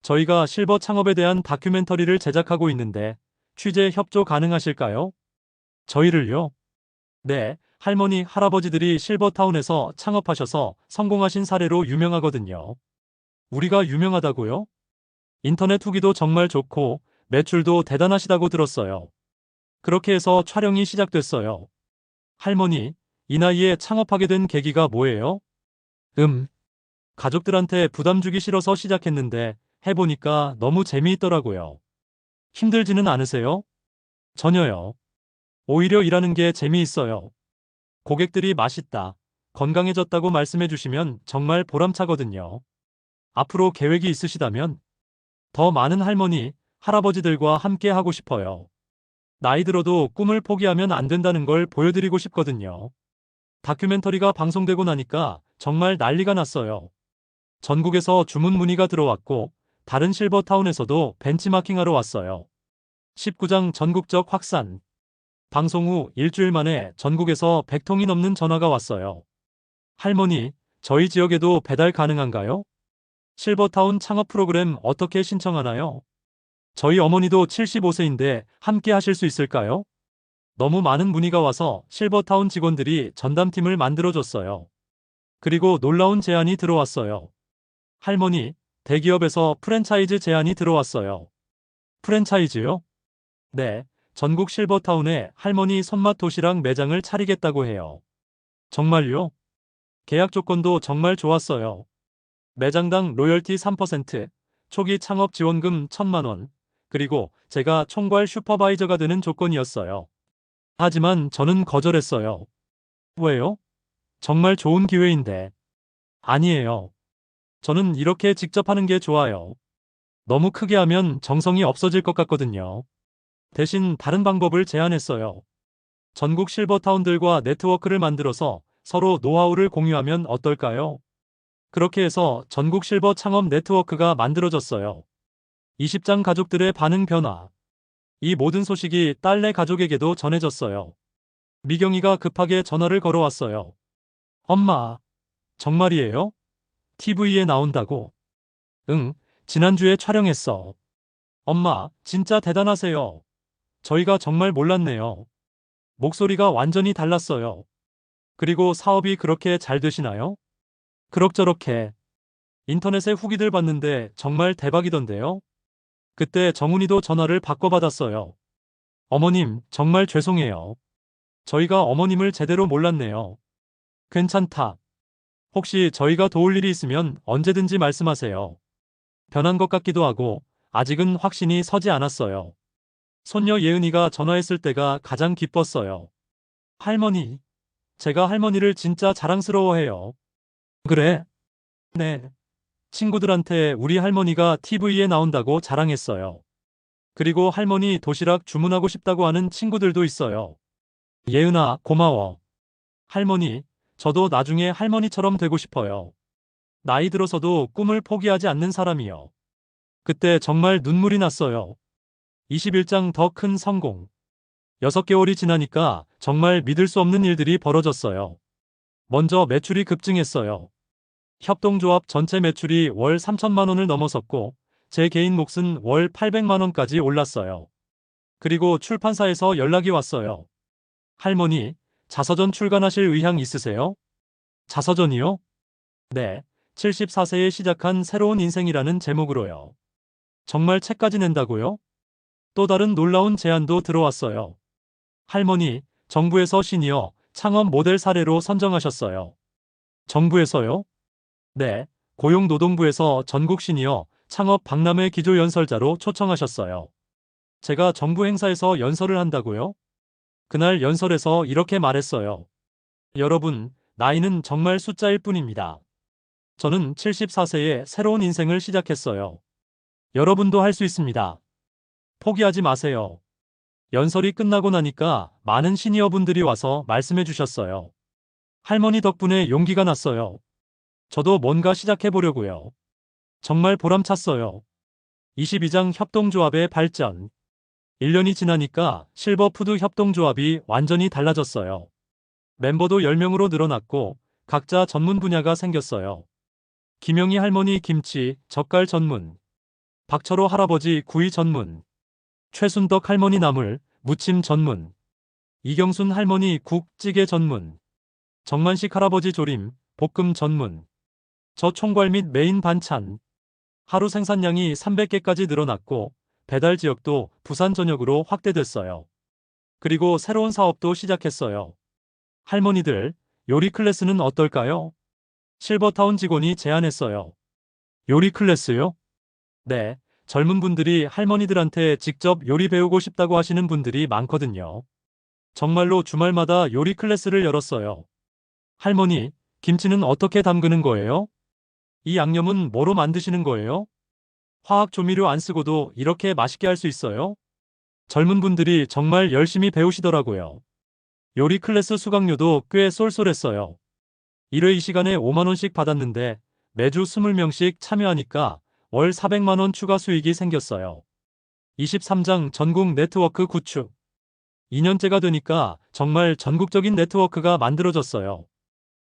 저희가 실버 창업에 대한 다큐멘터리를 제작하고 있는데 취재 협조 가능하실까요? 저희를요? 네, 할머니, 할아버지들이 실버타운에서 창업하셔서 성공하신 사례로 유명하거든요. 우리가 유명하다고요? 인터넷 후기도 정말 좋고 매출도 대단하시다고 들었어요. 그렇게 해서 촬영이 시작됐어요. 할머니, 이 나이에 창업하게 된 계기가 뭐예요? 가족들한테 부담 주기 싫어서 시작했는데 해보니까 너무 재미있더라고요. 힘들지는 않으세요? 전혀요. 오히려 일하는 게 재미있어요. 고객들이 맛있다, 건강해졌다고 말씀해 주시면 정말 보람차거든요. 앞으로 계획이 있으시다면 더 많은 할머니, 할아버지들과 함께 하고 싶어요. 나이 들어도 꿈을 포기하면 안 된다는 걸 보여드리고 싶거든요. 다큐멘터리가 방송되고 나니까 정말 난리가 났어요. 전국에서 주문 문의가 들어왔고 다른 실버타운에서도 벤치마킹하러 왔어요. 19장 전국적 확산. 방송 후 일주일 만에 전국에서 100통이 넘는 전화가 왔어요. 할머니, 저희 지역에도 배달 가능한가요? 실버타운 창업 프로그램 어떻게 신청하나요? 저희 어머니도 75세인데 함께 하실 수 있을까요? 너무 많은 문의가 와서 실버타운 직원들이 전담팀을 만들어줬어요. 그리고 놀라운 제안이 들어왔어요. 할머니, 대기업에서 프랜차이즈 제안이 들어왔어요. 프랜차이즈요? 네, 전국 실버타운에 할머니 손맛 도시락 매장을 차리겠다고 해요. 정말요? 계약 조건도 정말 좋았어요. 매장당 로열티 3%, 초기 창업 지원금 1,000만 원, 그리고 제가 총괄 슈퍼바이저가 되는 조건이었어요. 하지만 저는 거절했어요. 왜요? 정말 좋은 기회인데. 아니에요. 저는 이렇게 직접 하는 게 좋아요. 너무 크게 하면 정성이 없어질 것 같거든요. 대신 다른 방법을 제안했어요. 전국 실버타운들과 네트워크를 만들어서 서로 노하우를 공유하면 어떨까요? 그렇게 해서 전국 실버 창업 네트워크가 만들어졌어요. 20장 가족들의 반응 변화. 이 모든 소식이 딸네 가족에게도 전해졌어요. 미경이가 급하게 전화를 걸어왔어요. 엄마, 정말이에요? TV에 나온다고? 응, 지난주에 촬영했어. 엄마, 진짜 대단하세요. 저희가 정말 몰랐네요. 목소리가 완전히 달랐어요. 그리고 사업이 그렇게 잘 되시나요? 그럭저럭해. 인터넷에 후기들 봤는데 정말 대박이던데요? 그때 정훈이도 전화를 바꿔받았어요. 어머님, 정말 죄송해요. 저희가 어머님을 제대로 몰랐네요. 괜찮다. 혹시 저희가 도울 일이 있으면 언제든지 말씀하세요. 변한 것 같기도 하고 아직은 확신이 서지 않았어요. 손녀 예은이가 전화했을 때가 가장 기뻤어요. 할머니, 제가 할머니를 진짜 자랑스러워해요. 그래? 네. 친구들한테 우리 할머니가 TV에 나온다고 자랑했어요. 그리고 할머니 도시락 주문하고 싶다고 하는 친구들도 있어요. 예은아, 고마워. 할머니, 저도 나중에 할머니처럼 되고 싶어요. 나이 들어서도 꿈을 포기하지 않는 사람이요. 그때 정말 눈물이 났어요. 21장 더 큰 성공. 6개월이 지나니까 정말 믿을 수 없는 일들이 벌어졌어요. 먼저 매출이 급증했어요. 협동조합 전체 매출이 월 3천만 원을 넘어섰고 제 개인 몫은 월 800만 원까지 올랐어요. 그리고 출판사에서 연락이 왔어요. 할머니, 자서전 출간하실 의향 있으세요? 자서전이요? 네, 74세에 시작한 새로운 인생이라는 제목으로요. 정말 책까지 낸다고요? 또 다른 놀라운 제안도 들어왔어요. 할머니, 정부에서 시니어 창업 모델 사례로 선정하셨어요. 정부에서요? 네, 고용노동부에서 전국 시니어 창업 박람회 기조 연설자로 초청하셨어요. 제가 정부 행사에서 연설을 한다고요? 그날 연설에서 이렇게 말했어요. 여러분, 나이는 정말 숫자일 뿐입니다. 저는 74세에 새로운 인생을 시작했어요. 여러분도 할 수 있습니다. 포기하지 마세요. 연설이 끝나고 나니까 많은 시니어분들이 와서 말씀해 주셨어요. 할머니 덕분에 용기가 났어요. 저도 뭔가 시작해 보려고요. 정말 보람찼어요. 22장 협동조합의 발전. 1년이 지나니까 실버푸드 협동조합이 완전히 달라졌어요. 멤버도 10명으로 늘어났고 각자 전문 분야가 생겼어요. 김영희 할머니 김치, 젓갈 전문, 박철호 할아버지 구이 전문, 최순덕 할머니 나물, 무침 전문, 이경순 할머니 국, 찌개 전문, 정만식 할아버지 조림, 볶음 전문, 저 총괄 및 메인 반찬. 하루 생산량이 300개까지 늘어났고 배달 지역도 부산 전역으로 확대됐어요. 그리고 새로운 사업도 시작했어요. 할머니들, 요리 클래스는 어떨까요? 실버타운 직원이 제안했어요. 요리 클래스요? 네, 젊은 분들이 할머니들한테 직접 요리 배우고 싶다고 하시는 분들이 많거든요. 정말로 주말마다 요리 클래스를 열었어요. 할머니, 김치는 어떻게 담그는 거예요? 이 양념은 뭐로 만드시는 거예요? 화학 조미료 안 쓰고도 이렇게 맛있게 할 수 있어요? 젊은 분들이 정말 열심히 배우시더라고요. 요리 클래스 수강료도 꽤 쏠쏠했어요. 1회 이 시간에 5만 원씩 받았는데 매주 20명씩 참여하니까 월 400만 원 추가 수익이 생겼어요. 23장 전국 네트워크 구축. 2년째가 되니까 정말 전국적인 네트워크가 만들어졌어요.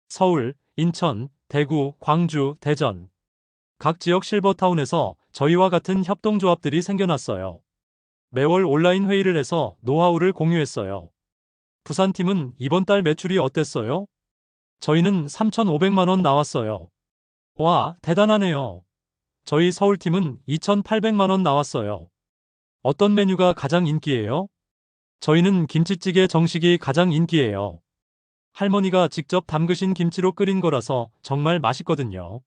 서울, 인천, 대구, 광주, 대전. 각 지역 실버타운에서 저희와 같은 협동조합들이 생겨났어요. 매월 온라인 회의를 해서 노하우를 공유했어요. 부산팀은 이번 달 매출이 어땠어요? 저희는 3,500만 원 나왔어요. 와, 대단하네요. 저희 서울팀은 2,800만 원 나왔어요. 어떤 메뉴가 가장 인기예요? 저희는 김치찌개 정식이 가장 인기예요. 할머니가 직접 담그신 김치로 끓인 거라서 정말 맛있거든요.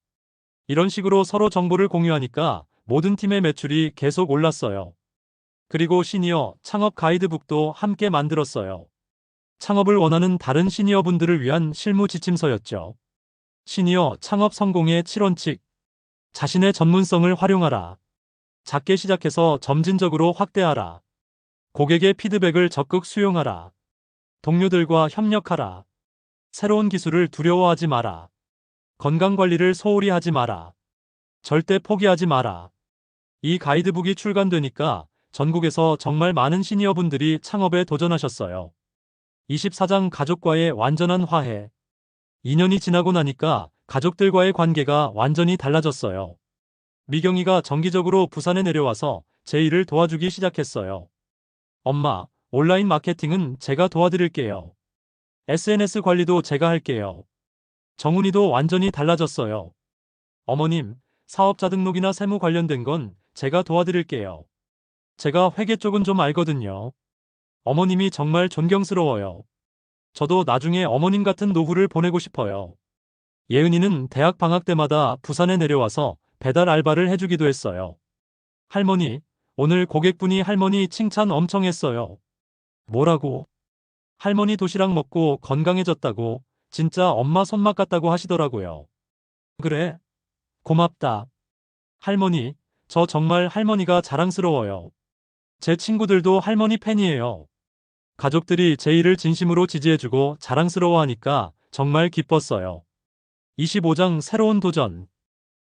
이런 식으로 서로 정보를 공유하니까 모든 팀의 매출이 계속 올랐어요. 그리고 시니어 창업 가이드북도 함께 만들었어요. 창업을 원하는 다른 시니어분들을 위한 실무 지침서였죠. 시니어 창업 성공의 7원칙. 자신의 전문성을 활용하라. 작게 시작해서 점진적으로 확대하라. 고객의 피드백을 적극 수용하라. 동료들과 협력하라. 새로운 기술을 두려워하지 마라. 건강관리를 소홀히 하지 마라. 절대 포기하지 마라. 이 가이드북이 출간되니까 전국에서 정말 많은 시니어분들이 창업에 도전하셨어요. 24장 가족과의 완전한 화해. 2년이 지나고 나니까 가족들과의 관계가 완전히 달라졌어요. 미경이가 정기적으로 부산에 내려와서 제 일을 도와주기 시작했어요. 엄마, 온라인 마케팅은 제가 도와드릴게요. SNS 관리도 제가 할게요. 정훈이도 완전히 달라졌어요. 어머님, 사업자 등록이나 세무 관련된 건 제가 도와드릴게요. 제가 회계 쪽은 좀 알거든요. 어머님이 정말 존경스러워요. 저도 나중에 어머님 같은 노후를 보내고 싶어요. 예은이는 대학 방학 때마다 부산에 내려와서 배달 알바를 해주기도 했어요. 할머니, 오늘 고객분이 할머니 칭찬 엄청 했어요. 뭐라고? 할머니 도시락 먹고 건강해졌다고, 진짜 엄마 손맛 같다고 하시더라고요. 그래? 고맙다. 할머니, 저 정말 할머니가 자랑스러워요. 제 친구들도 할머니 팬이에요. 가족들이 제 일을 진심으로 지지해주고 자랑스러워하니까 정말 기뻤어요. 25장 새로운 도전.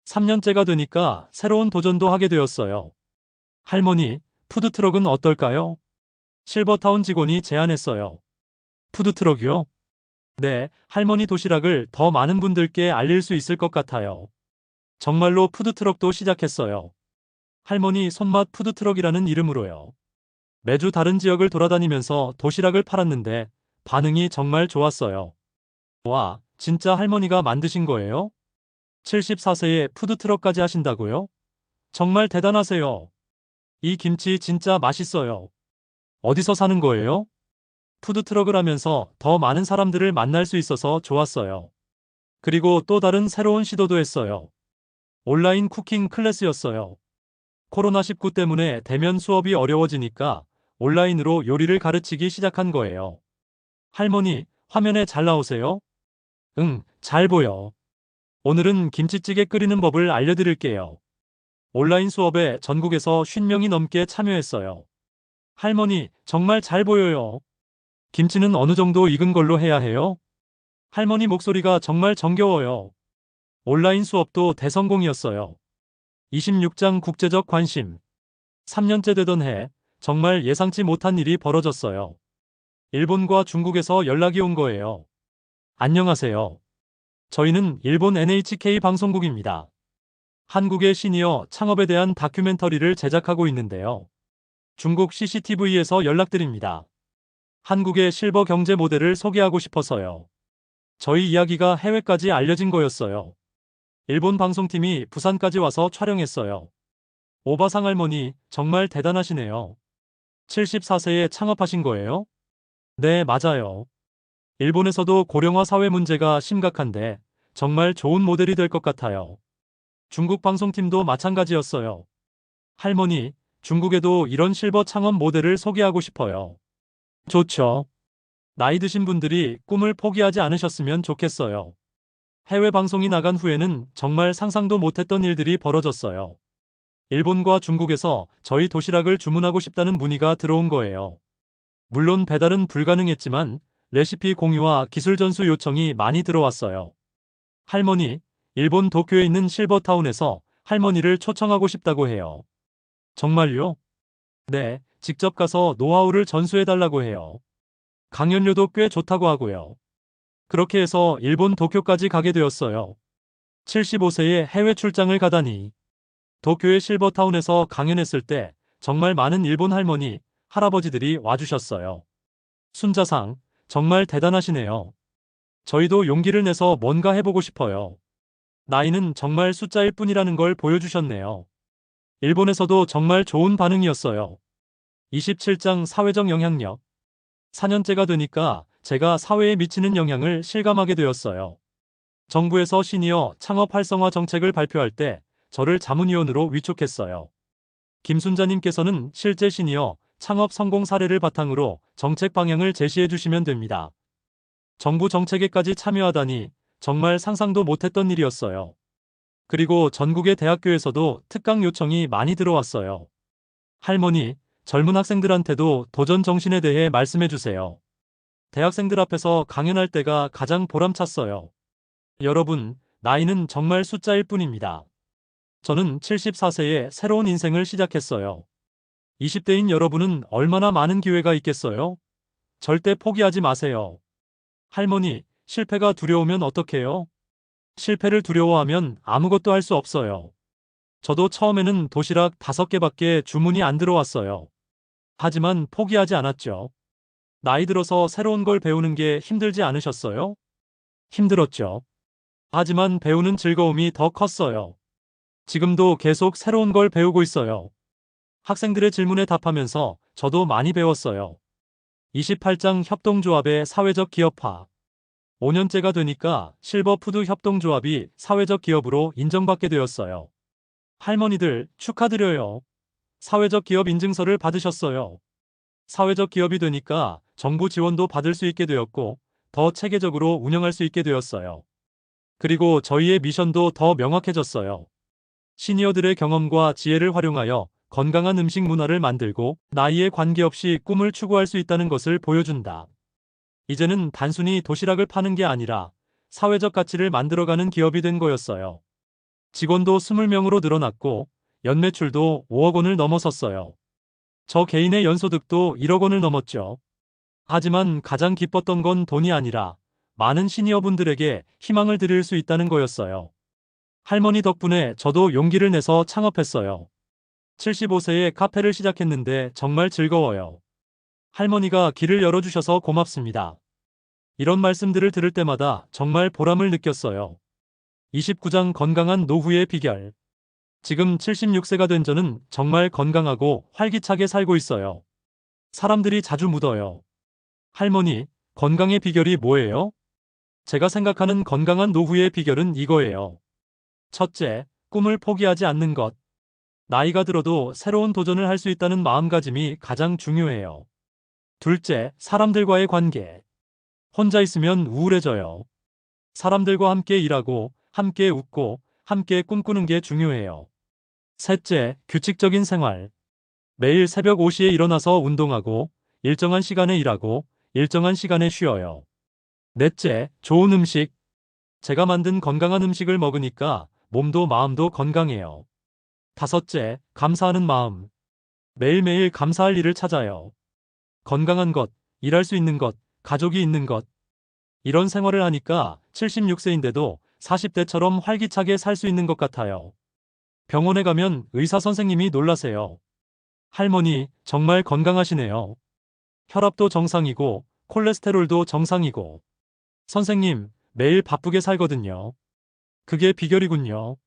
3년째가 되니까 새로운 도전도 하게 되었어요. 할머니, 푸드트럭은 어떨까요? 실버타운 직원이 제안했어요. 푸드트럭이요? 네, 할머니 도시락을 더 많은 분들께 알릴 수 있을 것 같아요. 정말로 푸드트럭도 시작했어요. 할머니 손맛 푸드트럭이라는 이름으로요. 매주 다른 지역을 돌아다니면서 도시락을 팔았는데 반응이 정말 좋았어요. 와, 진짜 할머니가 만드신 거예요? 74세에 푸드트럭까지 하신다고요? 정말 대단하세요. 이 김치 진짜 맛있어요. 어디서 사는 거예요? 푸드트럭을 하면서 더 많은 사람들을 만날 수 있어서 좋았어요. 그리고 또 다른 새로운 시도도 했어요. 온라인 쿠킹 클래스였어요. 코로나19 때문에 대면 수업이 어려워지니까 온라인으로 요리를 가르치기 시작한 거예요. 할머니, 화면에 잘 나오세요? 응, 잘 보여. 오늘은 김치찌개 끓이는 법을 알려드릴게요. 온라인 수업에 전국에서 50명이 넘게 참여했어요. 할머니, 정말 잘 보여요. 김치는 어느 정도 익은 걸로 해야 해요? 할머니 목소리가 정말 정겨워요. 온라인 수업도 대성공이었어요. 26장 국제적 관심. 3년째 되던 해, 정말 예상치 못한 일이 벌어졌어요. 일본과 중국에서 연락이 온 거예요. 안녕하세요. 저희는 일본 NHK 방송국입니다. 한국의 시니어 창업에 대한 다큐멘터리를 제작하고 있는데요. 중국 CCTV에서 연락드립니다. 한국의 실버 경제 모델을 소개하고 싶어서요. 저희 이야기가 해외까지 알려진 거였어요. 일본 방송팀이 부산까지 와서 촬영했어요. 오바상 할머니, 정말 대단하시네요. 74세에 창업하신 거예요? 네, 맞아요. 일본에서도 고령화 사회 문제가 심각한데 정말 좋은 모델이 될 것 같아요. 중국 방송팀도 마찬가지였어요. 할머니, 중국에도 이런 실버 창업 모델을 소개하고 싶어요. 좋죠. 나이 드신 분들이 꿈을 포기하지 않으셨으면 좋겠어요. 해외 방송이 나간 후에는 정말 상상도 못했던 일들이 벌어졌어요. 일본과 중국에서 저희 도시락을 주문하고 싶다는 문의가 들어온 거예요. 물론 배달은 불가능했지만 레시피 공유와 기술 전수 요청이 많이 들어왔어요. 할머니, 일본 도쿄에 있는 실버타운에서 할머니를 초청하고 싶다고 해요. 정말요? 네, 직접 가서 노하우를 전수해달라고 해요. 강연료도 꽤 좋다고 하고요. 그렇게 해서 일본 도쿄까지 가게 되었어요. 75세에 해외 출장을 가다니. 도쿄의 실버타운에서 강연했을 때 정말 많은 일본 할머니, 할아버지들이 와주셨어요. 순자상, 정말 대단하시네요. 저희도 용기를 내서 뭔가 해보고 싶어요. 나이는 정말 숫자일 뿐이라는 걸 보여주셨네요. 일본에서도 정말 좋은 반응이었어요. 27장 사회적 영향력. 4년째가 되니까 제가 사회에 미치는 영향을 실감하게 되었어요. 정부에서 시니어 창업 활성화 정책을 발표할 때 저를 자문위원으로 위촉했어요. 김순자님께서는 실제 시니어 창업 성공 사례를 바탕으로 정책 방향을 제시해 주시면 됩니다. 정부 정책에까지 참여하다니 정말 상상도 못했던 일이었어요. 그리고 전국의 대학교에서도 특강 요청이 많이 들어왔어요. 할머니, 젊은 학생들한테도 도전 정신에 대해 말씀해 주세요. 대학생들 앞에서 강연할 때가 가장 보람찼어요. 여러분, 나이는 정말 숫자일 뿐입니다. 저는 74세에 새로운 인생을 시작했어요. 20대인 여러분은 얼마나 많은 기회가 있겠어요? 절대 포기하지 마세요. 할머니, 실패가 두려우면 어떡해요? 실패를 두려워하면 아무것도 할 수 없어요. 저도 처음에는 도시락 5개밖에 주문이 안 들어왔어요. 하지만 포기하지 않았죠. 나이 들어서 새로운 걸 배우는 게 힘들지 않으셨어요? 힘들었죠. 하지만 배우는 즐거움이 더 컸어요. 지금도 계속 새로운 걸 배우고 있어요. 학생들의 질문에 답하면서 저도 많이 배웠어요. 28장 협동조합의 사회적 기업화. 5년째가 되니까 실버푸드 협동조합이 사회적 기업으로 인정받게 되었어요. 할머니들 축하드려요. 사회적 기업 인증서를 받으셨어요. 사회적 기업이 되니까 정부 지원도 받을 수 있게 되었고 더 체계적으로 운영할 수 있게 되었어요. 그리고 저희의 미션도 더 명확해졌어요. 시니어들의 경험과 지혜를 활용하여 건강한 음식 문화를 만들고 나이에 관계없이 꿈을 추구할 수 있다는 것을 보여준다. 이제는 단순히 도시락을 파는 게 아니라 사회적 가치를 만들어가는 기업이 된 거였어요. 직원도 20명으로 늘어났고 연매출도 5억 원을 넘어섰어요. 저 개인의 연소득도 1억 원을 넘었죠. 하지만 가장 기뻤던 건 돈이 아니라 많은 시니어분들에게 희망을 드릴 수 있다는 거였어요. 할머니 덕분에 저도 용기를 내서 창업했어요. 75세에 카페를 시작했는데 정말 즐거워요. 할머니가 길을 열어주셔서 고맙습니다. 이런 말씀들을 들을 때마다 정말 보람을 느꼈어요. 29장 건강한 노후의 비결. 지금 76세가 된 저는 정말 건강하고 활기차게 살고 있어요. 사람들이 자주 묻어요. 할머니, 건강의 비결이 뭐예요? 제가 생각하는 건강한 노후의 비결은 이거예요. 첫째, 꿈을 포기하지 않는 것. 나이가 들어도 새로운 도전을 할 수 있다는 마음가짐이 가장 중요해요. 둘째, 사람들과의 관계. 혼자 있으면 우울해져요. 사람들과 함께 일하고, 함께 웃고, 함께 꿈꾸는 게 중요해요. 셋째, 규칙적인 생활. 매일 새벽 5시에 일어나서 운동하고, 일정한 시간에 일하고, 일정한 시간에 쉬어요. 넷째, 좋은 음식. 제가 만든 건강한 음식을 먹으니까 몸도 마음도 건강해요. 다섯째, 감사하는 마음. 매일매일 감사할 일을 찾아요. 건강한 것, 일할 수 있는 것, 가족이 있는 것. 이런 생활을 하니까 76세인데도 40대처럼 활기차게 살 수 있는 것 같아요. 병원에 가면 의사 선생님이 놀라세요. 할머니, 정말 건강하시네요. 혈압도 정상이고, 콜레스테롤도 정상이고. 선생님, 매일 바쁘게 살거든요. 그게 비결이군요.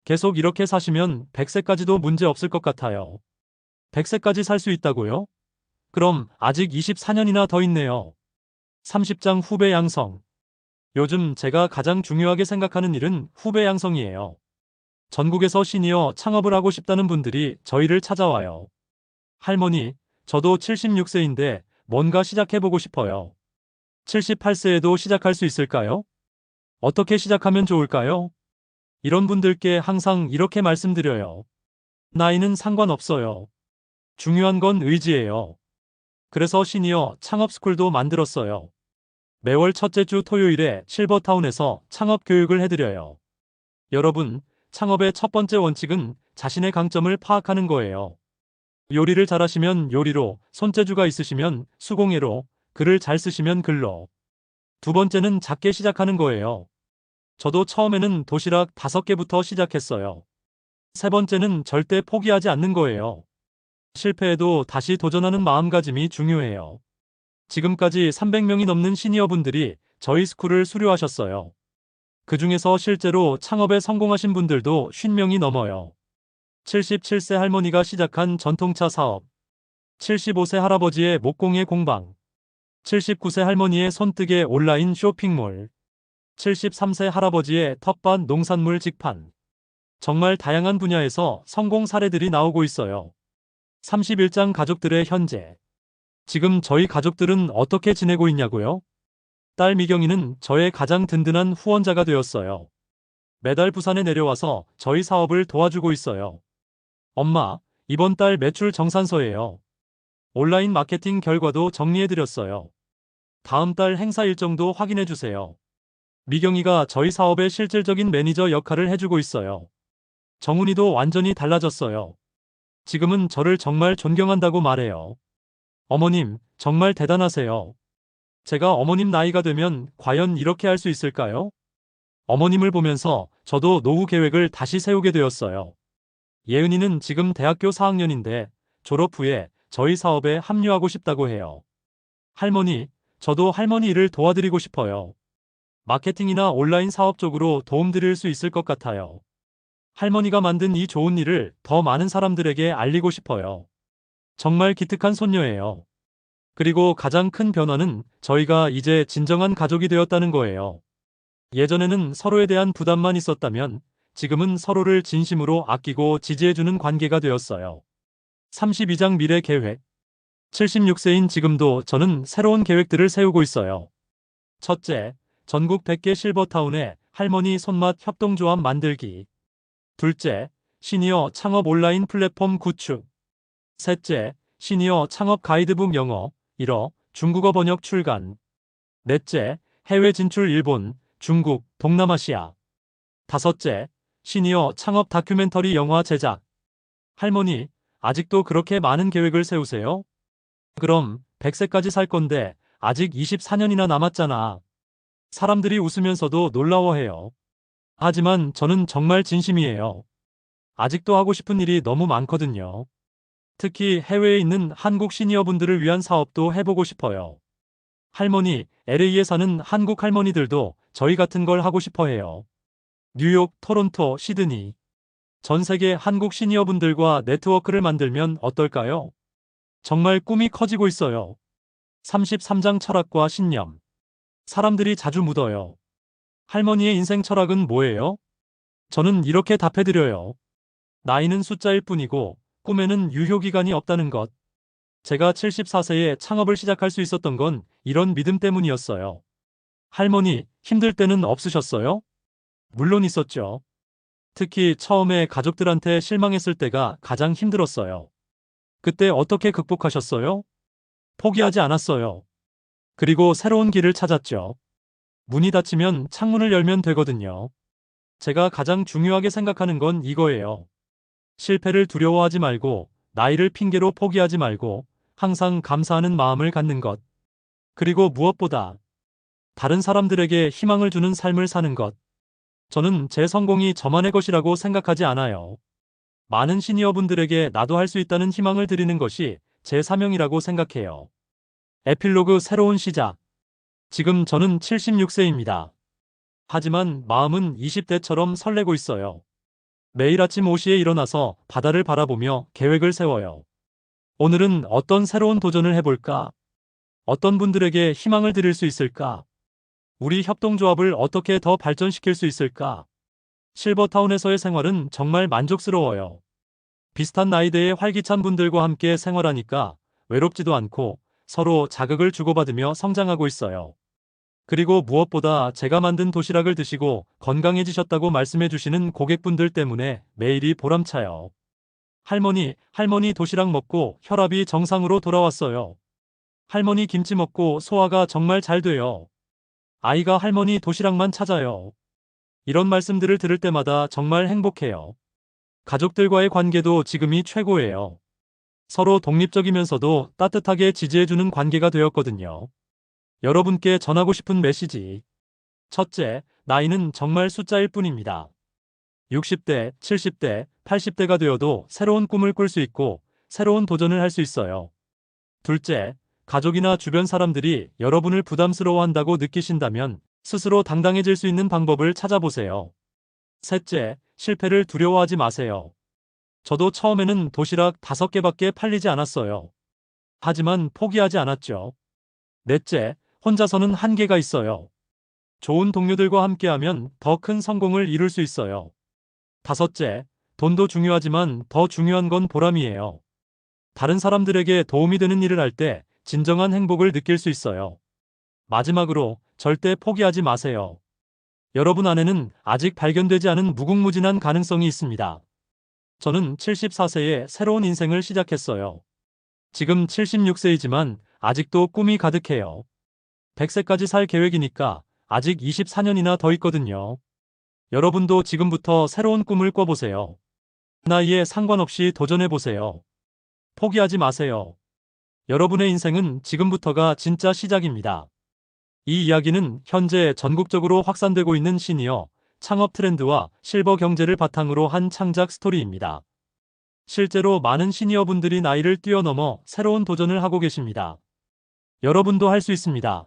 계속 이렇게 사시면 100세까지도 문제 없을 것 같아요. 100세까지 살 수 있다고요? 그럼 아직 24년이나 더 있네요. 30장 후배 양성. 요즘 제가 가장 중요하게 생각하는 일은 후배 양성이에요. 전국에서 시니어 창업을 하고 싶다는 분들이 저희를 찾아와요. 할머니, 저도 76세인데 뭔가 시작해보고 싶어요. 78세에도 시작할 수 있을까요? 어떻게 시작하면 좋을까요? 이런 분들께 항상 이렇게 말씀드려요. 나이는 상관없어요. 중요한 건 의지예요. 그래서 시니어 창업 스쿨도 만들었어요. 매월 첫째 주 토요일에 실버타운에서 창업 교육을 해드려요. 여러분, 창업의 첫 번째 원칙은 자신의 강점을 파악하는 거예요. 요리를 잘하시면 요리로, 손재주가 있으시면 수공예로, 글을 잘 쓰시면 글로. 두 번째는 작게 시작하는 거예요. 저도 처음에는 도시락 5개부터 시작했어요. 세 번째는 절대 포기하지 않는 거예요. 실패해도 다시 도전하는 마음가짐이 중요해요. 지금까지 300명이 넘는 시니어분들이 저희 스쿨을 수료하셨어요. 그 중에서 실제로 창업에 성공하신 분들도 50명이 넘어요. 77세 할머니가 시작한 전통차 사업, 75세 할아버지의 목공예 공방, 79세 할머니의 손뜨개 온라인 쇼핑몰, 73세 할아버지의 텃밭 농산물 직판. 정말 다양한 분야에서 성공 사례들이 나오고 있어요. 31장 가족들의 현재. 지금 저희 가족들은 어떻게 지내고 있냐고요? 딸 미경이는 저의 가장 든든한 후원자가 되었어요. 매달 부산에 내려와서 저희 사업을 도와주고 있어요. 엄마, 이번 달 매출 정산서예요. 온라인 마케팅 결과도 정리해드렸어요. 다음 달 행사 일정도 확인해주세요. 미경이가 저희 사업의 실질적인 매니저 역할을 해주고 있어요. 정훈이도 완전히 달라졌어요. 지금은 저를 정말 존경한다고 말해요. 어머님, 정말 대단하세요. 제가 어머님 나이가 되면 과연 이렇게 할 수 있을까요? 어머님을 보면서 저도 노후 계획을 다시 세우게 되었어요. 예은이는 지금 대학교 4학년인데 졸업 후에 저희 사업에 합류하고 싶다고 해요. 할머니, 저도 할머니 일을 도와드리고 싶어요. 마케팅이나 온라인 사업 쪽으로 도움드릴 수 있을 것 같아요. 할머니가 만든 이 좋은 일을 더 많은 사람들에게 알리고 싶어요. 정말 기특한 손녀예요. 그리고 가장 큰 변화는 저희가 이제 진정한 가족이 되었다는 거예요. 예전에는 서로에 대한 부담만 있었다면 지금은 서로를 진심으로 아끼고 지지해주는 관계가 되었어요. 32장 미래 계획. 76세인 지금도 저는 새로운 계획들을 세우고 있어요. 첫째, 전국 100개 실버타운에 할머니 손맛 협동조합 만들기. 둘째, 시니어 창업 온라인 플랫폼 구축. 셋째, 시니어 창업 가이드북 영어, 일어, 중국어 번역 출간. 넷째, 해외 진출 일본, 중국, 동남아시아. 다섯째, 시니어 창업 다큐멘터리 영화 제작. 할머니, 아직도 그렇게 많은 계획을 세우세요? 그럼 100세까지 살 건데 아직 24년이나 남았잖아. 사람들이 웃으면서도 놀라워해요. 하지만 저는 정말 진심이에요. 아직도 하고 싶은 일이 너무 많거든요. 특히 해외에 있는 한국 시니어분들을 위한 사업도 해보고 싶어요. 할머니, LA에 사는 한국 할머니들도 저희 같은 걸 하고 싶어 해요. 뉴욕, 토론토, 시드니. 전 세계 한국 시니어분들과 네트워크를 만들면 어떨까요? 정말 꿈이 커지고 있어요. 33장 철학과 신념. 사람들이 자주 묻어요. 할머니의 인생 철학은 뭐예요? 저는 이렇게 답해드려요. 나이는 숫자일 뿐이고 꿈에는 유효기간이 없다는 것. 제가 74세에 창업을 시작할 수 있었던 건 이런 믿음 때문이었어요. 할머니, 힘들 때는 없으셨어요? 물론 있었죠. 특히 처음에 가족들한테 실망했을 때가 가장 힘들었어요. 그때 어떻게 극복하셨어요? 포기하지 않았어요. 그리고 새로운 길을 찾았죠. 문이 닫히면 창문을 열면 되거든요. 제가 가장 중요하게 생각하는 건 이거예요. 실패를 두려워하지 말고, 나이를 핑계로 포기하지 말고, 항상 감사하는 마음을 갖는 것. 그리고 무엇보다 다른 사람들에게 희망을 주는 삶을 사는 것. 저는 제 성공이 저만의 것이라고 생각하지 않아요. 많은 시니어분들에게 나도 할 수 있다는 희망을 드리는 것이 제 사명이라고 생각해요. 에필로그 새로운 시작. 지금 저는 76세입니다. 하지만 마음은 20대처럼 설레고 있어요. 매일 아침 5시에 일어나서 바다를 바라보며 계획을 세워요. 오늘은 어떤 새로운 도전을 해볼까? 어떤 분들에게 희망을 드릴 수 있을까? 우리 협동조합을 어떻게 더 발전시킬 수 있을까? 실버타운에서의 생활은 정말 만족스러워요. 비슷한 나이대의 활기찬 분들과 함께 생활하니까 외롭지도 않고 서로 자극을 주고받으며 성장하고 있어요. 그리고 무엇보다 제가 만든 도시락을 드시고 건강해지셨다고 말씀해 주시는 고객분들 때문에 매일이 보람차요. 할머니 도시락 먹고 혈압이 정상으로 돌아왔어요. 할머니 김치 먹고 소화가 정말 잘 돼요. 아이가 할머니 도시락만 찾아요. 이런 말씀들을 들을 때마다 정말 행복해요. 가족들과의 관계도 지금이 최고예요. 서로 독립적이면서도 따뜻하게 지지해주는 관계가 되었거든요. 여러분께 전하고 싶은 메시지. 첫째, 나이는 정말 숫자일 뿐입니다. 60대, 70대, 80대가 되어도 새로운 꿈을 꿀 수 있고 새로운 도전을 할 수 있어요. 둘째, 가족이나 주변 사람들이 여러분을 부담스러워한다고 느끼신다면 스스로 당당해질 수 있는 방법을 찾아보세요. 셋째, 실패를 두려워하지 마세요. 저도 처음에는 도시락 5개밖에 팔리지 않았어요. 하지만 포기하지 않았죠. 넷째, 혼자서는 한계가 있어요. 좋은 동료들과 함께하면 더 큰 성공을 이룰 수 있어요. 다섯째, 돈도 중요하지만 더 중요한 건 보람이에요. 다른 사람들에게 도움이 되는 일을 할 때 진정한 행복을 느낄 수 있어요. 마지막으로 절대 포기하지 마세요. 여러분 안에는 아직 발견되지 않은 무궁무진한 가능성이 있습니다. 저는 74세에 새로운 인생을 시작했어요. 지금 76세이지만 아직도 꿈이 가득해요. 100세까지 살 계획이니까 아직 24년이나 더 있거든요. 여러분도 지금부터 새로운 꿈을 꿔보세요. 나이에 상관없이 도전해보세요. 포기하지 마세요. 여러분의 인생은 지금부터가 진짜 시작입니다. 이 이야기는 현재 전국적으로 확산되고 있는 시니어 창업 트렌드와 실버 경제를 바탕으로 한 창작 스토리입니다. 실제로 많은 시니어분들이 나이를 뛰어넘어 새로운 도전을 하고 계십니다. 여러분도 할 수 있습니다.